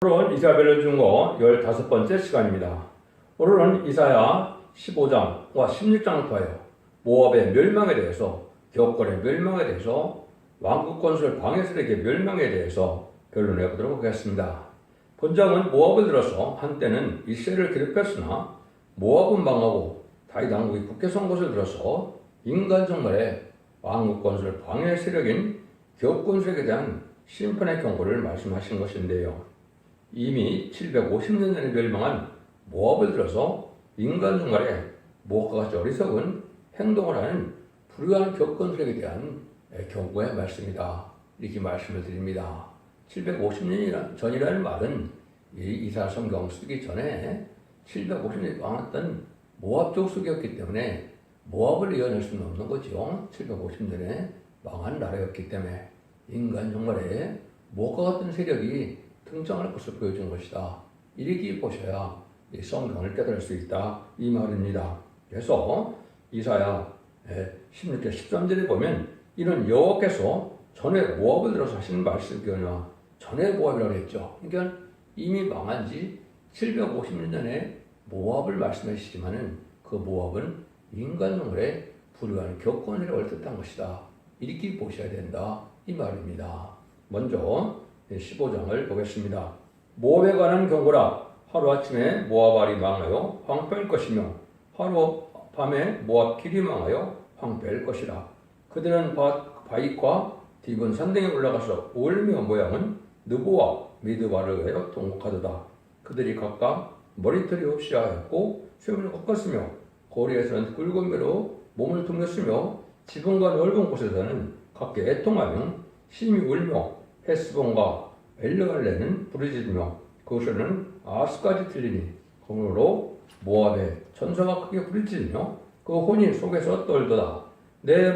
오늘은 이사야를 준거 15번째 시간입니다. 오늘은 이사야 15장과 16장을 통하여 모압의 멸망에 대해서, 겨울의 멸망에 대해서, 왕국 건설 방해세력의 멸망에 대해서 결론해 보도록 하겠습니다. 본장은 모압을 들어서 한때는 이스라엘을 괴롭혔으나 모압은 망하고 다윗 왕국이 굳게 선 것을 들어서 인간 정말의 왕국 건설 방해 세력인 겨울 건설에 대한 심판의 경고를 말씀하신 것인데요. 이미 750년 전에 멸망한 모압을 들어서 인간 중간에 모압과 같이 어리석은 행동을 하는 불의한 격건설에 대한 경고의 말씀이다. 이렇게 말씀을 드립니다. 750년 전이라는 말은 이사야 성경 쓰기 전에 750년이 망했던 모압 족속이었기 때문에 모압을 이어낼 수는 없는 거죠. 750년에 망한 나라였기 때문에 인간 정말에 모압과 같은 세력이 등장할 것을 보여준 것이다. 이렇게 보셔야 이 성경을 깨달을 수 있다. 이 말입니다. 그래서 이사야 16절 13절에 보면 이런 여호와께서 전에 모압을 들어서 하시는 말씀이거나 전에 모압이라고 했죠. 그러니까 이미 망한 지 750년 전에 모압을 말씀하시지만은 그 모압은 인간 영혼의 불의한 격건이라고 뜻한 것이다. 이렇게 보셔야 된다. 이 말입니다. 먼저 15장을 보겠습니다. 모압에 관한 경고라. 하루아침에 모압알이 망하여 황폐할 것이며 하루밤에 모압 길이 망하여 황폐할 것이라. 그들은 바익과 디본 산등에 올라가서 울며 모양은 느보와 미드바를 위하여 통곡하도다. 그들이 각각 머리털이 없이 하였고 쇠문을 꺾었으며 거리에서는 굵은 배로 몸을 둥겼으며 지붕과 넓은 곳에서는 각기 애통하며 심히 울며 헤스본과 엘르갈레는 부르짖으며 그곳에는 아스까지 들리니 그러므로 모압의 천사가 크게 부르짖으며 그 혼이 속에서 떨도다. 내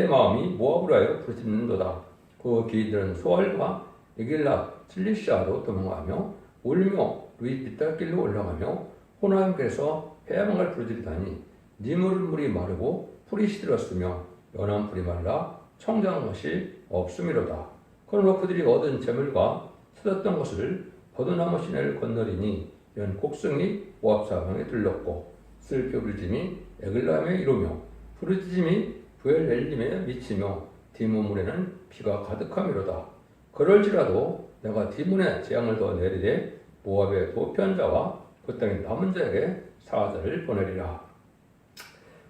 마음이 모압으로 하여 부르짖는도다. 그 기인들은 소알과 에길랏 칠리시아로 도망하며 울며 루이 빗달길로 올라가며 호나임께서 해야만을 부르짖다니 니물물이 마르고 풀이 시들었으며 연한 풀이 말라 청정한 것이 없음이로다. 그러므로 그들이 얻은 재물과 찾았던 것을 버드나무 시내를 건너리니 연 곡성이 모압 사방에 들렀고 슬피 부르짖음이 에글람에 이루며 부르짖음이 부엘엘림에 미치며 디몬문에는 피가 가득함이로다. 그럴지라도 내가 디몬에 재앙을 더 내리되 모압의 도편자와 그 땅의 남은 자에게 사자를 보내리라.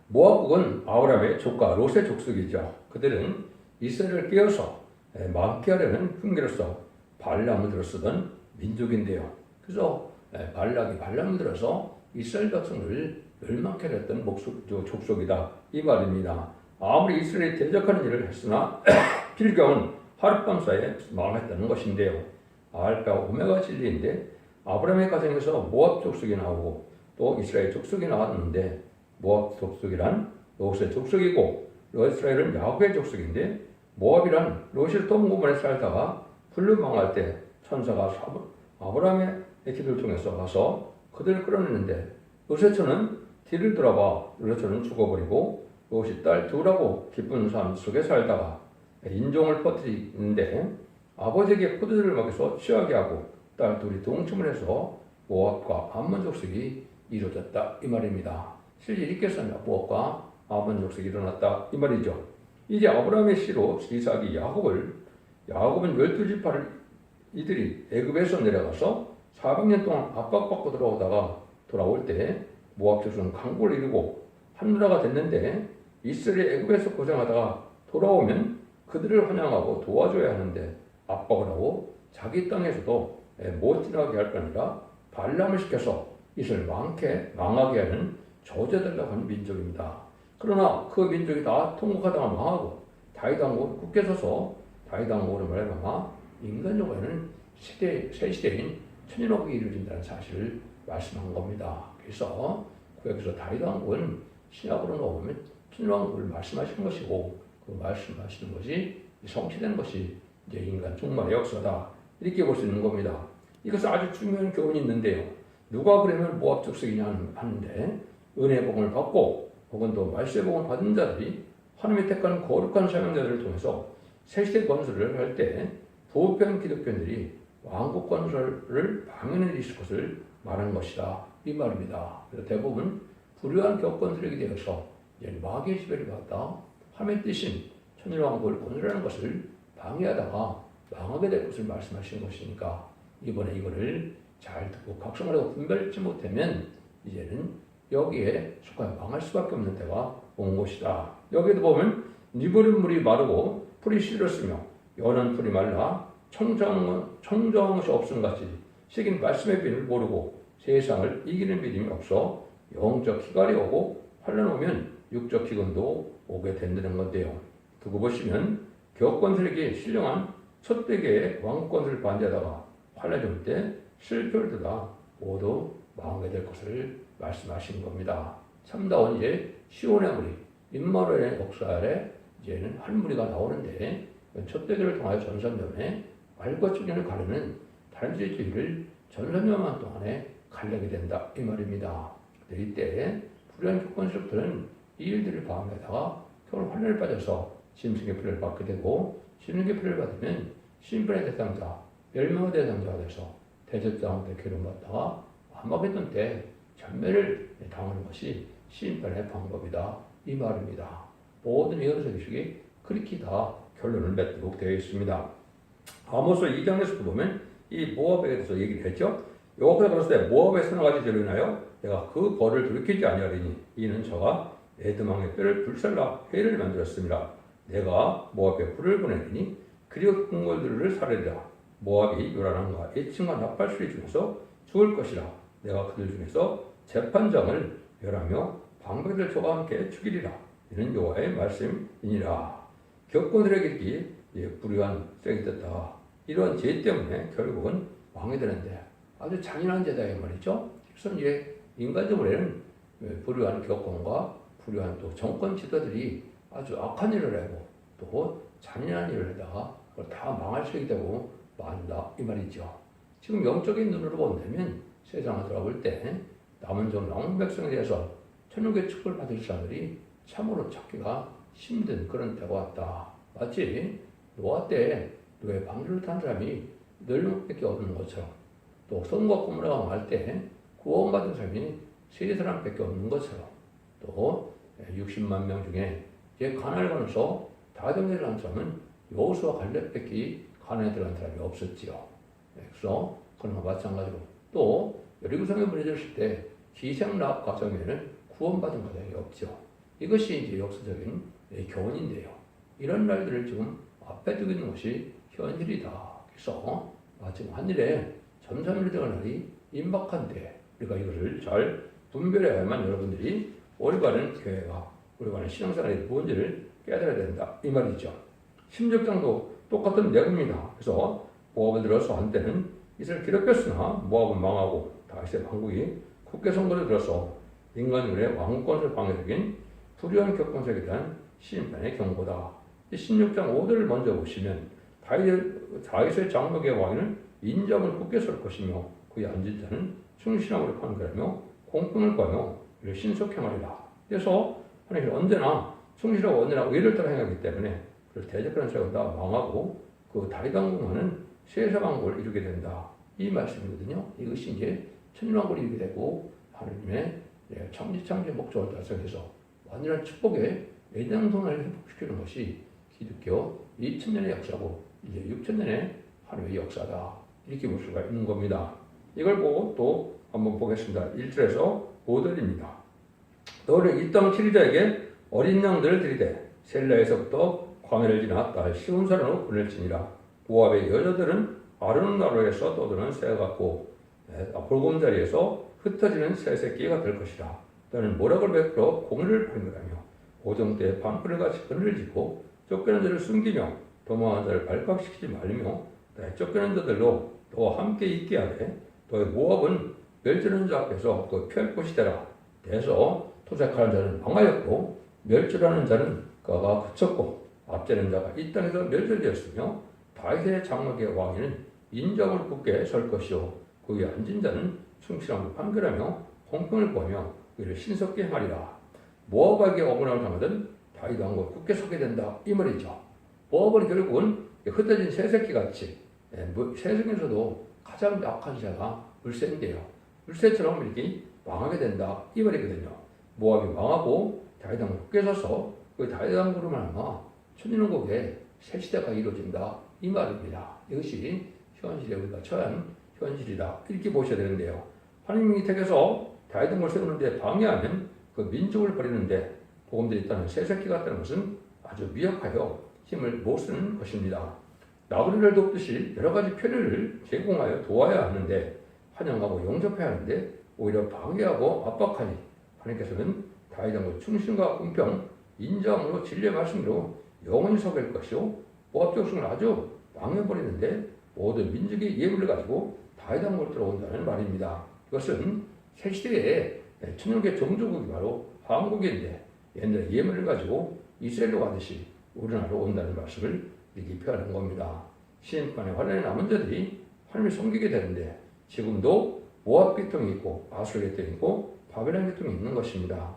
모압국은 아브라함의 조카 롯의 족속이죠. 그들은 이스라엘을 깨어서 망케 하려는 흉기로서 발람을 들어쓰던 민족인데요. 그래서 발람을 들어서 이스라엘 백성을 멸망케 했던 족속이다. 이 말입니다. 아무리 이스라엘이 대적하는 일을 했으나 필경은 하룻밤 사이에 망했다는 것인데요. 알파 오메가 진리인데 아브라함의 가정에서 모압 족속이 나오고 또 이스라엘 족속이 나왔는데 모압 족속이란 롯의 족속이고 이스라엘은 야곱의 족속인데 모압이란 롯이 동고만에 살다가 불로 망할 때 천사가 아브라함의 기도를 통해서 가서 그들을 끌어내는데 롯의 처는 뒤를 돌아봐 롯의 처는 죽어버리고 롯이 딸 둘하고 기쁜 삶 속에 살다가 인종을 퍼뜨리는데 아버지에게 포도주를 먹여서 취하게 하고 딸 둘이 동침을 해서 모압과 암몬 족속이 이루어졌다 이 말입니다. 실제 이렇게 해서 모압과 암몬 족속이 일어났다 이 말이죠. 이제 아브라함의 씨로 이삭이 야곱은 12지파를 이들이 애굽에서 내려가서 400년 동안 압박받고 들어오다가 돌아올 때 모압 족속은 강국을 이루고 한나라가 됐는데 이스라엘이 애굽에서 고생하다가 돌아오면 그들을 환영하고 도와줘야 하는데 압박을 하고 자기 땅에서도 못 지나게 할 거 아니라 발람을 시켜서 이스라엘 망하게 하는 저주해달라고 하는 민족입니다. 그러나 그 민족이 다 통곡하다가 망하고 다윗 왕국은 굳게 서서 다윗 왕국으로 말하면 인간적으로는 새 시대인 천년왕국이 이루어진다는 사실을 말씀한 겁니다. 그래서 여기서 다윗 왕국은 신약으로 놓으면 천년왕국을 말씀하시는 것이고 그 말씀하시는 것이 성취된 것이 이제 인간 종말의 역사다 이렇게 볼 수 있는 겁니다. 이것은 아주 중요한 교훈이 있는데요. 누가 그러면 모압 족속이냐 하는데 은혜 복음을 받고 혹은 또 말세 복음을 받은 자들이 하나님의 택한 거룩한 사명자들을 통해서 새시대 건설을 할 때 부패한 기독교인들이 왕국 건설을 방해는 있을 것을 말하는 것이다. 이 말입니다. 그래서 대부분 불의한 격건설이 되어서 마귀의 지배를 받다 하나님의 뜻인 천일왕국을 건설하는 것을 방해하다가 망하게 될 것을 말씀하시는 것이니까 이번에 이거를 잘 듣고 각성하려고 분별치 못하면 이제는 여기에 속하여 망할 수밖에 없는 때가 온 것이다. 여기도 보면 니부린 물이 마르고 풀이 시들었으며 연한 풀이 말라 청정한 것이 없음 같이 새긴 말씀의 비를 모르고 세상을 이기는 믿음이 없어 영적 희갈이 오고 환란 오면 육적 기근도 오게 된다는 건데요. 두고 보시면 격건설에게 신령한 첫 대계의 왕권을 반대하다가 환란이 올 때 실패를 듣다 모두 망하게 될 것을 말씀하시는 겁니다. 참다운 이제 시온의 무리, 임마누엘의 역사 아래 이제는 한 무리가 나오는데 첫 대계를 통하여 전선점에 말과 축년을 가르는 단지주의를 전선점만 동안에 갈려게 된다 이 말입니다. 이때 불의한 격건설들은 이 일들을 방해하다가 결국 환란에 빠져서 짐승의 피를 받게 되고 짐승의 피를 받으면 심판의 대상자, 멸망의 대상자가 돼서 대적자한테 괴로움받다가 아마겟돈 때 전멸을 당하는 것이 심판의 방법이다 이 말입니다. 모든 예언서기식이 그렇게 다 결론을 맺도록 되어 있습니다. 아모스 2장에서도 보면 이 모압에 대해서 얘기를 했죠. 여호와께서 그랬을 때 모압의 서너 가지 죄로 인하여 내가 그 벌을 돌이키지 아니하리니 이는 저가 에돔왕의 뼈를 불살라 해를 만들었습니다. 내가 모압에 불을 보내리니 그리고 궁궐들을 사르리라. 모압이 요란함과 애칭과 나팔소리 중에서 죽을 것이라. 내가 그들 중에서 재판장을 멸하며 방백들 저와 함께 죽이리라. 이는 여호와의 말씀이니라. 격건들의 길이 불의한 썩이 됐다. 이러한 죄 때문에 결국은 왕이 되는데 아주 잔인한 죄다 이 말이죠. 그래서 이제 인간적으로는 불의한 격건과 불의한 또 정권 지도들이 아주 악한 일을 하고 또 잔인한 일을 하다가 그걸 다 망할 수 있게 되고 만다 이 말이죠. 지금 영적인 눈으로 본다면 세상을 돌아볼 때 남은 정령 백성에 대해서 천국의 축복을 받을 사람들이 참으로 찾기가 힘든 그런 때가 왔다. 마치 노아 때 노예 방주를 탄 사람이 10명밖에 없는 것처럼 또 성과 고모라가 망할 때 구원받은 사람이 3사람밖에 없는 것처럼 또 60만 명 중에 가나안을 가면서 다정리를 한 사람은 여호수아 갈렙밖에 가나안에 들어간 사람이 없었지요. 그래서 그런 것 마찬가지로 또 여리고성에 무너졌을 때 기생라합 가정에는 구원받은 가정이 없죠. 이것이 이제 역사적인 교훈인데요. 이런 날들을 지금 앞에 두고 있는 것이 현실이다. 그래서 지금 한일에 전산으로 들어갈 날이 임박한데 우리가 이것을 잘 분별해야만 여러분들이 올바른 교회가 올바른 신앙생활이 뭔지를 깨달아야 된다. 이 말이죠. 16장도 똑같은 내용입니다. 그래서 모압을 들어서 한때는 이스라엘 기록했으나 모압은 망하고 다윗의 왕국이 국계 선거를 들어서 인간들의 왕권을 방해적인 불의한 격건설에 대한 심판의 경고다. 16장 5절을 먼저 보시면 다윗의 장막의 왕위는 인정을 굳게 설 것이며 그의 앉은 자는 충실함으로 판결하며 공평을 구하며 이를 신속행하리라. 그래서 하나님은 언제나 충실하고 언제나 의를 따라 행하기 때문에 그래서 대적하는 자가 다 망하고 그 다윗 왕국만은 세상 왕국을 이루게 된다. 이 말씀이거든요. 이것이 이제 천일왕국을 이루게 되고 하나님의 창조의 목적을 달성해서 완전한 축복의 애장성을 회복시키는 것이 기독교 2000년의 역사고 이제 6000년의 하나님의 역사다. 이렇게 볼 수가 있는 겁니다. 이걸 보고 또 한번 보겠습니다. 1절에서 5절입니다. 너를 이 땅 치리자에게 어린 양들을 들이대 셀라에서부터 광야를 지나 딸 시온산으로 보낼지니라. 모압의 여자들은 아르논 나루에서 떠드는 새와 같고 볼곰자리에서 흩어지는 새 새끼가 될 것이라. 너는 모락을 베풀어 공의를 판결하며 오정 때에 방풀을 같이 그늘을 짓고 쫓겨난 자를 숨기며 도망한 자를 발각시키지 말며 나의 쫓겨난 자들로 너와 함께 있게 하되 너의 모압은 멸절하는 자 앞에서 그 피할 곳이 되라. 대서 토색하는 자는 망하였고 멸절하는 자는 그가 그쳤고 압제하는 자가 이 땅에서 멸절되었으며 다윗의 장막의 왕위는 인정을 굳게 설 것이요 그의 앉은 자는 충실함을 판결하며 공평을 구하며 그를 신속게 하리라. 모압에게 억울함을 당하던 다윗 왕국을 굳게 서게 된다 이 말이죠. 모압은 결국은 흩어진 새새끼같이 새 중에서도 가장 약한 새가 물새인데요. 물새처럼 이렇게 망하게 된다 이 말이거든요. 모압이 망하고 다윗왕 깨져서 그 다윗왕 그룹을 아마 천년왕국의 새 시대가 이루어진다 이 말입니다. 이것이 현실에 우리가 처한 현실이다 이렇게 보셔야 되는데요. 하나님이 택해서 다윗왕을 세우는데 방해하면 그 민족을 버리는데 복음들이 있다는 새 새끼가 있다는 것은 아주 미약하여 힘을 못 쓰는 것입니다. 나그네를 돕듯이 여러 가지 편의를 제공하여 도와야 하는데 환영하고 용접해야 하는데 오히려 방해하고 압박하니 하나님께서는 다윗왕의 충신과 공평, 인정으로 진리의 말씀으로 영원히 서길 것이요 모압 족속을 아주 망해버리는데 모든 민족의 예물을 가지고 다윗왕으로 들어온다는 말입니다. 이것은 새 시대의 천년계 종조국이 바로 한국인데 옛날에 예물을 가지고 이스라엘로 가듯이 우리나라로 온다는 말씀을 이렇게 표현한 겁니다. 시인판에 환란에 남은 자들이 하나님을 섬기게 되는데 지금도 모압 계통이 있고 아수르 계통이 있고 바벨론 계통이 있는 것입니다.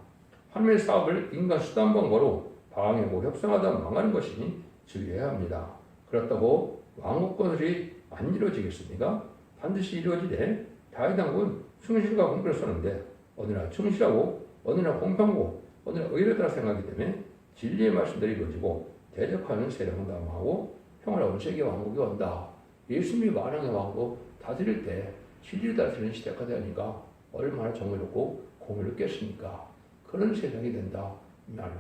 하나님의 사업을 인간 수단 방법으로 방해하고 협상하다 망하는 것이니 주의해야 합니다. 그렇다고 왕국건설이 안 이루어지겠습니까? 반드시 이루어지되 다윗왕은 충실과 공평을 썼는데 어느 날 충실하고 어느 날 공평하고 어느 날 의롭다라 생각하기 때문에 진리의 말씀들이 이루어지고 대적하는 세력은 남하고 평화로운 세계 왕국이 온다. 예수님이 만왕의 왕국 다스릴 때 진리를 다스리는 시대가 되니까 얼마나 정의롭고 공의를 깼습니까? 그런 세상이 된다.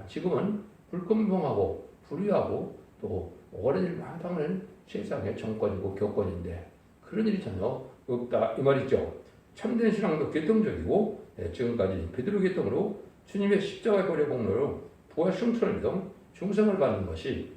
지금은 불공평하고 불의하고 또 오랜 일 많다는 세상의 정권이고 교권인데 그런 일이 전혀 없다 이 말이죠. 참된 신앙도 계통적이고 지금까지 베드로 계통으로 주님의 십자가의 고려 공로로 부활 승천을 믿음 중생을 받는 것이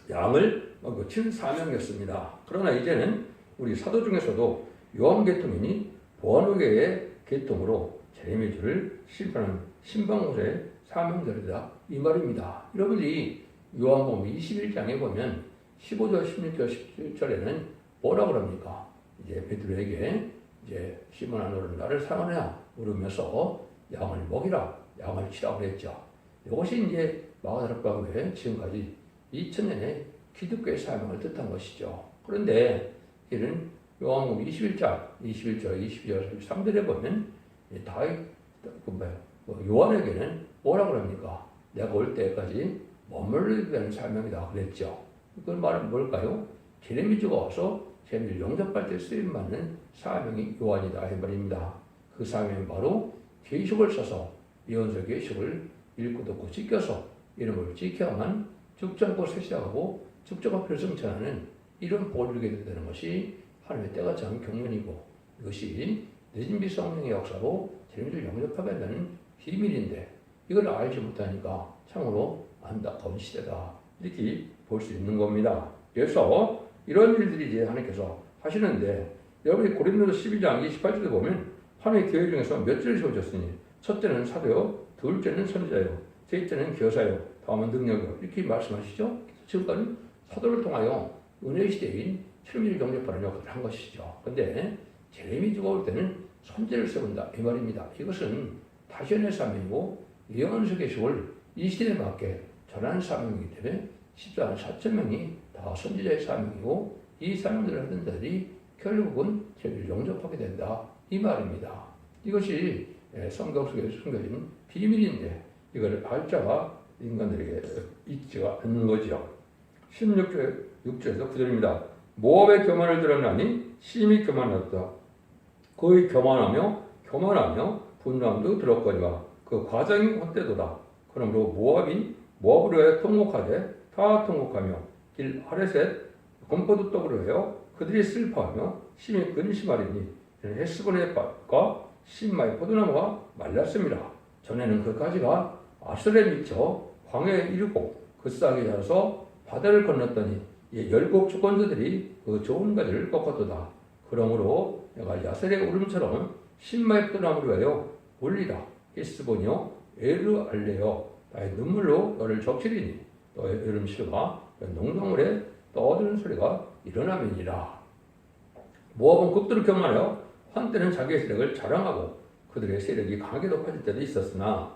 양을 거친 사명이었습니다. 그러나 이제는 우리 사도 중에서도 요한 계통이니 보아노교의 계통으로 제레미주를 심판하는 신방호의 사명자리다 이 말입니다. 여러분이 요한복음 21장에 보면 15절, 16절, 17절에는 뭐라 그럽니까? 이제 베드로에게 이제 시몬아 너는 나를 사랑하냐 물으면서 양을 먹이라 양을 치라 그랬죠. 이것이 이제 마가다락방 후에 지금까지 2000년의 기독교의 사명을 뜻한 것이죠. 그런데 이는 요한복음 21장, 21절, 22절, 23절에 보면 다윗, 요한에게는 뭐라 그럽니까? 내가 올 때까지 머물러야 되는 사명이다 그랬죠. 그 말은 뭘까요? 제레미주가 와서 제레미를 영접할 때 쓰임받는 사명이 요한이다 이 말입니다. 그 사명은 바로 계시록을 써서 예언서 계시록을 읽고 듣고 지켜서 이름을 지켜야만 죽지 않고 새시하고 죽지 않고 별성천하는 이런 복을 누리게 되는 것이 하나님의 때가 참 경륜이고 이것이 늦은비 성령의 역사로 제레미를 영접하게 된다는 비밀인데 이걸 알지 못하니까 참으로 안타까운 시대다 이렇게 볼 수 있는 겁니다. 그래서 이런 일들이 이제 하나님께서 하시는데 여러분이 고린도서 12장 28절에 보면 하나님의 교회 중에서 몇 줄을 세워졌으니 첫째는 사도요, 둘째는 선지자요, 셋째는 교사요, 다음은 능력이요 이렇게 말씀하시죠. 지금까지 사도를 통하여 은혜의 시대인 철미를 영접하는 역할을 한 것이죠. 그런데 제레미주가 올 때는 선지를 세운다 이 말입니다. 이것은 다시언의 사명이고 예언서 계시록을 이 시대에 맞게 전하는 사명이기 때문에 14만 4천 명이 다 선지자의 사명이고 이 사명들을 하던 자들이 결국은 제를 영접하게 된다 이 말입니다. 이것이 성경 속에 숨겨진 비밀인데 이걸 알 자가 인간들에게 있지가 않는 거죠. 16절 6절에서 9절입니다. 모압의 교만을 드러나니 심히 교만하였다. 거의 교만하며 분노함도 들었거니와 그 과정이 헛되도다. 그러므로 모압으로 해 통곡하되 다 통곡하며 길 아레셋 건포도 떡으로 하여 그들이 슬퍼하며 심히 근심하리니 헤스본의 밭과 신마의 포도나무가 말랐습니다. 전에는 그 가지가 아슬에 미쳐 광야에 이르고 그 싹이 자라서 바다를 건넜더니 열국 주권자들이 그 좋은 가지를 꺾었도다. 그러므로 내가 야셀의 울음처럼 신마의 포도나무를 하여 울리라. 헤스본이여 에르 알레여 나의 눈물로 너를 적시리니 너의 울음소리가 농동물에 떠드는 소리가 일어나면이라. 모압은 극도로 교만하여 한때는 자기의 세력을 자랑하고 그들의 세력이 강하게 높아질 때도 있었으나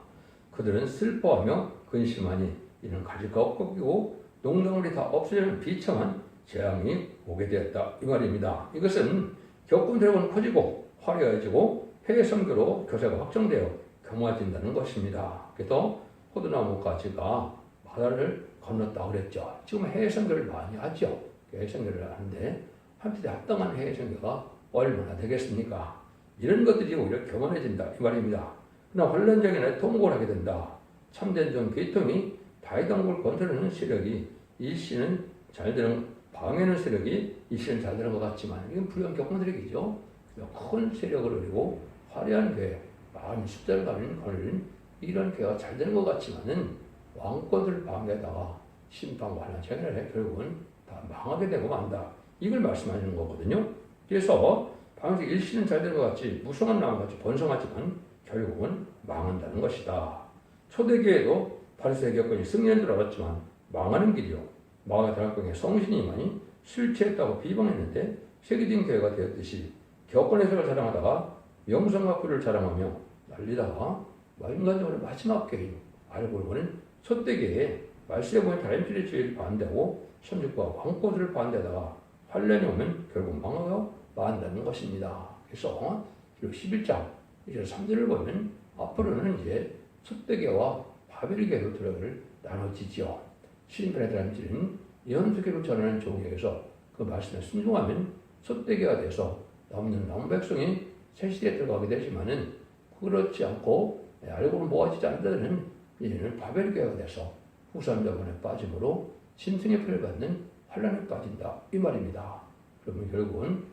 그들은 슬퍼하며 근심하니 이는 가지가 꺾이고 농동물이 다 없어지는 비참한 재앙이 오게 되었다 이 말입니다. 이것은 격군 대륙은 커지고 화려해지고 해외 선교로 교세가 확정되어 경화진다는 것입니다. 그래서 포도나무 가지가 바다를 건넜다고 그랬죠. 지금 해외 선교를 많이 하죠. 해외 선교를 하는데 한때 합당한 해외 선교가 얼마나 되겠습니까? 이런 것들이 오히려 교만해진다 이 말입니다. 그러나 혼란적인 통곡을 하게 된다. 참된 종 계통이 다이당국을 건설하는 세력이 일시는 잘 되는 방해하는 세력이 일시는 잘 되는 것 같지만 이건 불량 격분세력이죠. 큰 세력을 그리고 화려한 교회, 많은 숫자를 가는 이런 교회가 잘 되는 것 같지만은 왕권을 방해하다가 심판과 환란 재난에 결국은 다 망하게 되고 만다. 이걸 말씀하시는 거거든요. 그래서 방식 일시는 잘 되는 것 같이 무성한 나무같이 번성하지만 결국은 망한다는 것이다. 초대교회도 바리새의 격권이 승리한 줄 알았지만 망하는 길이요. 마가 대학병에 성신이만이 실체했다고 비방했는데 세계적인 교회가 되었듯이 격권 해석을 자랑하다가 명성과 꿀을 자랑하며 날리다가 인간적으로 마지막 교회 알고 보는 초대교회에 말세에 보면 다림질의 주의를 반대하고 선주과 왕권을 반대하다가 환란이 오면 결국 망하고 만다는 것입니다. 그래서 11장 이제 3절을 보면 앞으로는 이제 초대교회와 바벨교회로 들어갈 나눠지지요. 시인편에 다림질은 예언서기로 전하는 종교에서 그 말씀에 순종하면 초대교회가 돼서 남는 남백성이 새 시대에 들어가게 되지만은 그렇지 않고 알고는 모아지지 않는 이제는 바벨교회가 돼서 후삼자본에 빠짐으로 짐승의 표를 받는 환란에 빠진다 이 말입니다. 그러면 결국은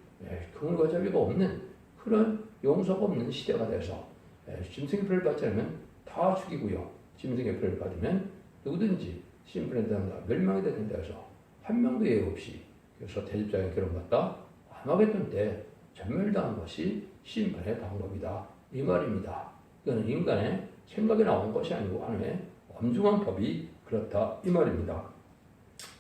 긍휼과 자비가 없는 그런 용서가 없는 시대가 돼서 짐승의 표를 받지 않으면 다 죽이고요. 짐승의 표를 받으면 누구든지 심판에 대한 멸망이 된다 해서 한 명도 예외 없이 그래서 대집장에 결혼받다 아마겟돈 때 전멸당한 것이 심판의 방법이다 이 말입니다. 이거는 인간의 생각에 나온 것이 아니고 하나님의 엄중한 법이 그렇다 이 말입니다.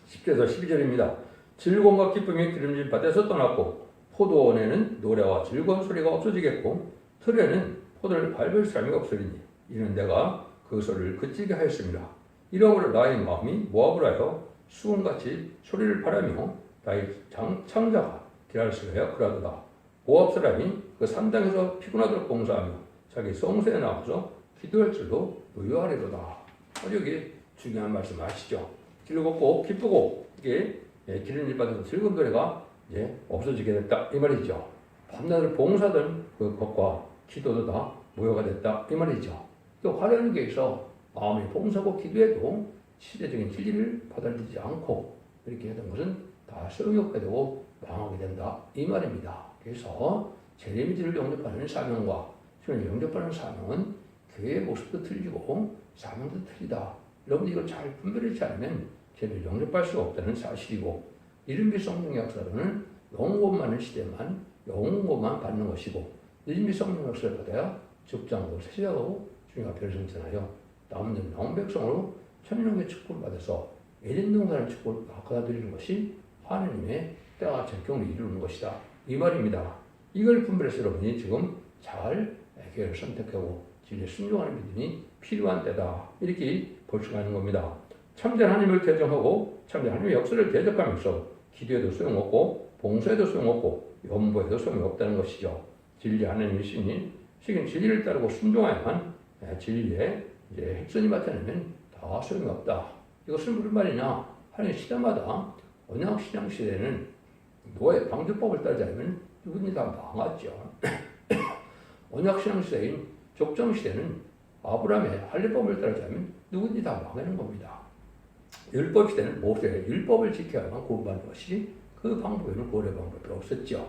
10절에서 12절입니다. 즐거움과 기쁨이 기름진 밭에서 떠났고 포도원에는 노래와 즐거운 소리가 없어지겠고 틀에는 포도를 밟을 사람이 없으리니 이는 내가 그 소리를 그치게 하였습니다. 이러므로 나의 마음이 모압을 하여 수금같이 소리를 바라며 나의 창자가 기랄스러야 그러도다. 모압 사람이 그 산당에서 피곤하도록 봉사하며 자기 성소에 나와서 기도할 줄도 의아하리로다. 여기 중요한 말씀 아시죠? 즐겁고 기쁘고 이게 기름진 밭에서 즐거운 노래가 이제 없어지게 됐다 이 말이죠. 밤낮을 봉사하던 그 것과 기도도 다 무효가 됐다 이 말이죠. 또 화려한 교회에서 마음이 봉사하고 기도해도 시대적인 진리를 받아들이지 않고 이렇게 하던 것은 다 소용없게 되고 망하게 된다 이 말입니다. 그래서 제레미지를 영접하는 사명과 주님을 영접하는 사명은 교회의 모습도 틀리고 사명도 틀리다. 여러분들 이걸 잘 분별하지 않으면 제대로 영접할 수 없다는 사실이고 이른비 성령 역사로는 영혼 많은 시대만 영혼 것만 받는 것이고 늦은비 성령 역사를 받아야 죽장하고 세시하고 주님 앞에 승천하여 남는 영백성으로 천년의 축복을 받아서 에덴동산의 축복을 받아들이는 것이 하나님의 때와 같은 경우를 이루는 것이다 이 말입니다. 이걸 분별해서 여러분이 지금 잘 교회를 선택하고 진리에 순종하는 믿음이 필요한 때다 이렇게 볼 수가 있는 겁니다. 참된 하나님을 대적하고 참된 하나님의 역사를 대적하면서 기도에도 소용없고 봉사에도 소용없고 연보에도 소용이 없다는 것이죠. 진리 하나님이시니 시긴 진리를 따르고 순종해야만 진리의 이제 핵선이 나타나면 다 소용이 없다. 이것은 무슨 말이냐? 하나님 시대마다 언약 신앙 시대는 노예 방주법을 따르지 않으면 누구든지 다 망하죠. 언약 신앙 시대인 족정 시대는 아브라함의 할례법을 따르지 않으면 누구든지 다 망하는 겁니다. 율법 시대는 모세의 율법을 지켜야만 구원받는 것이 그 방법에는 구원의 방법이 없었죠.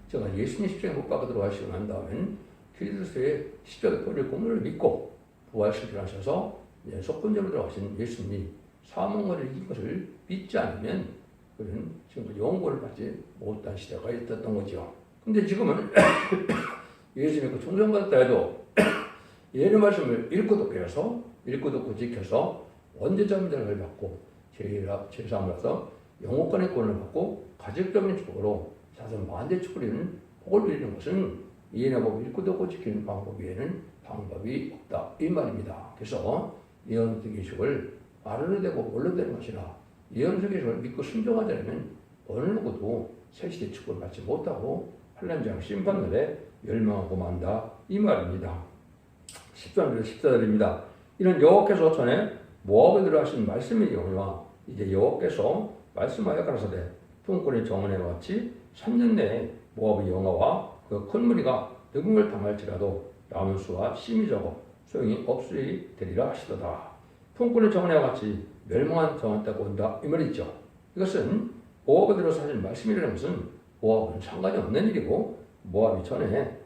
제가 예수님 십자가에 못 박아 들어가시고 난 다음엔 그리스도의 십자가 도를 공로를 믿고 부활시켜 하셔서 속건제로 들어가신 예수님이 사망을 이긴 것을 믿지 않으면 그는 지금 영원을 받지 못한 시대가 있었던 거죠. 근데 지금은 예수 믿고 충성받았다 해도 예의 말씀을 읽고 듣고서 읽고 듣고 지켜서 원죄자문제를 받고 제사함을 해서 영혼권의 권을 받고 가족적인 축복으로 자손 만대 축복을 이루는 복을 누리는 것은 예의 법을 읽고 듣고 지키는 방법 외에는 방법이 없다 이 말입니다. 그래서 예언의 계시를 말로 되고 뭘로 되는 것이나 예언의 계시를 믿고 순종하지 않으면 어느 누구도 새시대 축복을 받지 못하고 환란장 심판날에 멸망하고 만다 이 말입니다. 13절 14절입니다. 이는 여호와께서 전에 모압에 들어하신 말씀이오니와 이제 여호와께서 말씀하여 가라사대 품꾼의 정원에 같이 3년 내에 모압의 영화와 그 큰 무리가 늑음을 당할지라도 남은 수와 심히 적어 소용이 없으리 되리라 하시도다. 품꾼의 정원에 같이 멸망한 정원 때가 온다 이 말이죠. 이것은 모압에 들어서 하신 말씀이라는 것은 모압은 상관이 없는 일이고 모압이 전에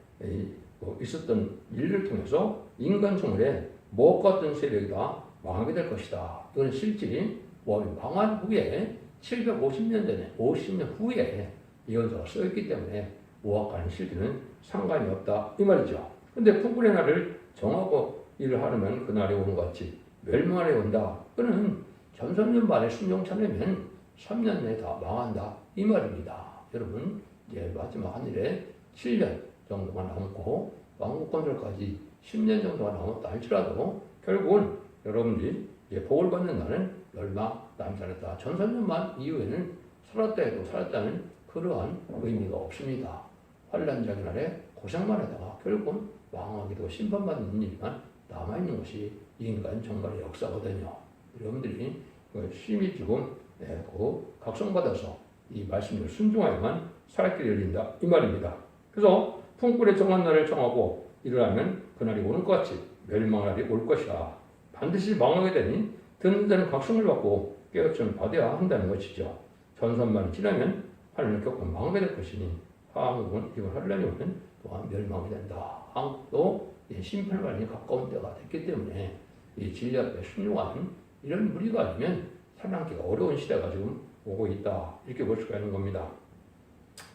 있었던 일을 통해서 인간 생활에 모압 같은 세력이 다 망하게 될 것이다. 이건 실제 모압이 망한 후에 750년 전에 50년 후에 예언서가 써있기 때문에 모압과는 실제는 상관이 없다 이 말이죠. 그런데 품꾼의 날을 정하고 일을 하려면 그 날이 오는 것 같이 멸망에 온다. 그는 전선년 만에 순종 차려면 3년 내에 다 망한다 이 말입니다. 여러분 이제 마지막 한 일에 7년 정도가 남고 왕국 건설까지 10년 정도가 남았다 할지라도 결국은 여러분들이 복을 받는 날은 멸망, 남살했다. 전선년만 이후에는 살았다 해도 살았다는 그러한 의미가 없습니다. 환란장의 날에 고생만 하다가 결국은 망하기도 심판받는 일만 남아있는 것이 인간 정말의 역사거든요. 여러분들이 심히 지금 각성받아서 이 말씀을 순종하여만 살 길이 열린다 이 말입니다. 그래서 품꾼의 정한 날을 정하고 일을 하면 그날이 오는 것 같이 멸망의 날이 올 것이다. 반드시 망하게 되니 듣는 자는 각성을 받고 깨우침을 받아야 한다는 것이죠. 전선만이 지나면 환란을 겪고 망하게 될 것이니 한국은 이번 환란이 오면 또한 멸망이 된다. 한국도 심판관이 가까운 때가 됐기 때문에 이 진리 앞에 순종하는 이런 무리가 아니면 살아남기가 어려운 시대가 지금 오고 있다. 이렇게 볼 수가 있는 겁니다.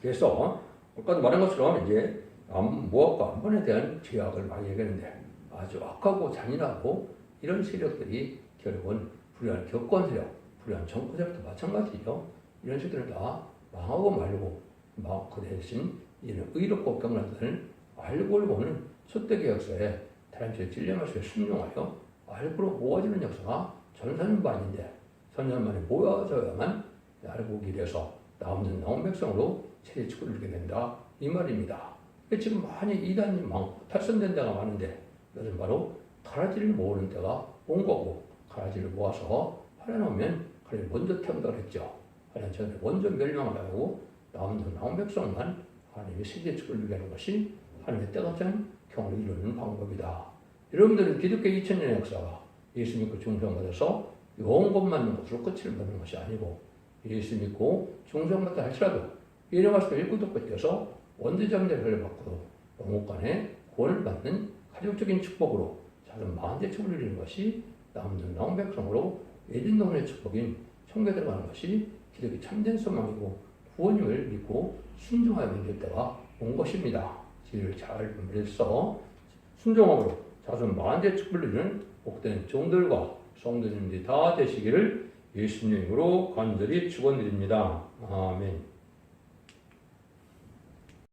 그래서 아까도 말한 것처럼 이제 모압과 암몬에 대한 제약을 많이 얘기하는데 아주 악하고 잔인하고 이런 세력들이 결국은 불의한 격권 세력, 불의한 정권 세력도 마찬가지죠. 이런 세력들은 다 망하고 말고 그 대신 이는 의롭고 경건한 알고를 보는 첫대기 역사에 다람쥐의 찔림을 속에 순종하여 알고로 모아지는 역사가 전선반인데 선전만에 모여져야만 알고 길에서 남는 나온 백성으로 체제 축구를 이루게 된다 이 말입니다. 지금 많이 이단이 많고 탈선된 데가 많은데 이것은 바로 가라지를 모으는 때가 온 거고 가라지를 모아서 하려면 하나님 먼저 태운다고 했죠. 하나님 전에 먼저 멸망을 하고 남는 나온 백성만 하나님의 세계 축구를 이루게 하는 것이 하나님의 때가 된 경험을 이루는 방법이다. 여러분들은 기독교 2000년의 역사가 예수 믿고 중생받아서 영원 받는 것으로 끝을 맺는 것이 아니고 예수 믿고 중생받다 할지라도 예령하시고 일구독과 뛰어서 원대적 대를 받고 영혼간에 구원을 받는 가족적인 축복으로 작은 만대 축복을 이루는 것이 남는 나온 백성으로 예진동의 축복인 천국에 들어가는 것이 기독의 참된 소망이고 구원임을 믿고 순종하여 믿을 때가 온 것입니다. 지혜를 잘 분별해서 순종함으로 자손 만대 축복을 이루는 복된 종들과 성도님들이 다 되시기를 예수님으로 간절히 축원드립니다. 아멘.